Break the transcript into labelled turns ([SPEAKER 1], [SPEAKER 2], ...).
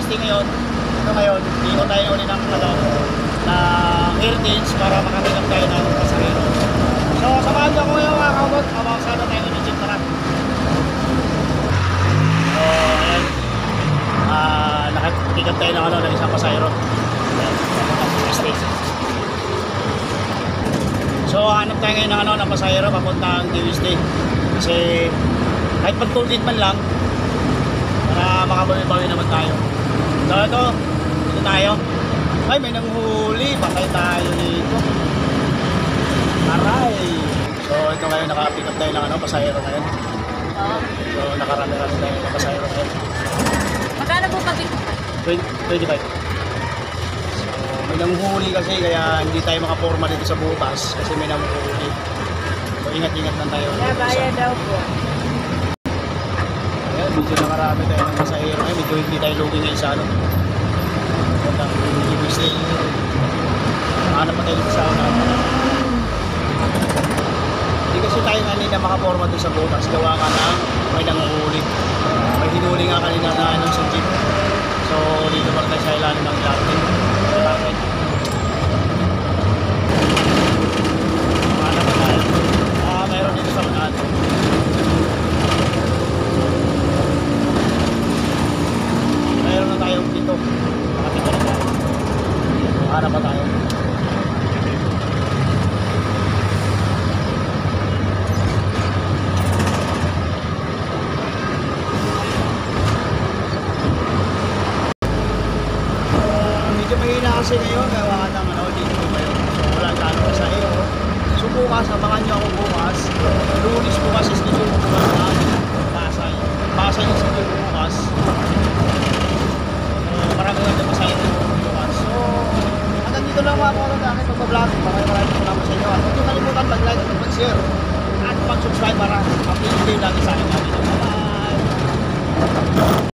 [SPEAKER 1] Tuesday ngayon. Ito ngayon, ikot tayo ulit ng heritage para makapilang tayo ng pasahero. So, samahan niyo ako ngayon mga kaubot. Sana tayo legit na. So, ayan. Nakapick up tayo ng isang pasahero. Tuesday. So, hanap tayo ngayon ng pasahero papuntang Tuesday. Kasi kahit pag-toolgate man lang para makabawi-bawi naman tayo. So ito tayo. Ay, may nanghuli, patay tayo dito. Aray. So ito ngayon, naka-pick up tayo ng pasahero ngayon. So nakarami-rami tayo ng pasahero ngayon.
[SPEAKER 2] Magkano po pag-pick up?
[SPEAKER 1] 25. So may nanghuli kasi kaya hindi tayo makaporma dito sa butas kasi may nanghuli. So ingat-ingat lang tayo.
[SPEAKER 2] Nabaya daw po.
[SPEAKER 1] Ayan, medyo nakarami tayo ng pasahero ngayon. Medyo hindi tayo lugi ngayon sa hanap pa tayo dito sa hindi kasi tayo kanina makaporma doon sa butas. Gawa ka na may nanghuli. May hinuli nga kanina na sa jeep. So dito pa tayo sa ilalim ng latin. Hanap pa tayo. Mayroon dito sa unahan. Mayroon na tayong dito. Nakapito na tayo. Hanap pa tayo. Medyo mahina kasi ngayon. Gawa ka ng dito ngayon. So wala gano'n pa sa iyo. So bukas, abangan nyo ako bukas. Lunis bukas is schedule ko bukas na Pasay. Pasay yung schedule ko bukas. Marami nga dyan masaya dito bukas. So hanggang dito lang mga kawalan na aking pagbablog. Maraming salamat sa inyo. At huwag nyo kalimutan mag-like at mag-share at mag-subscribe para update kayo lagi sa aking video.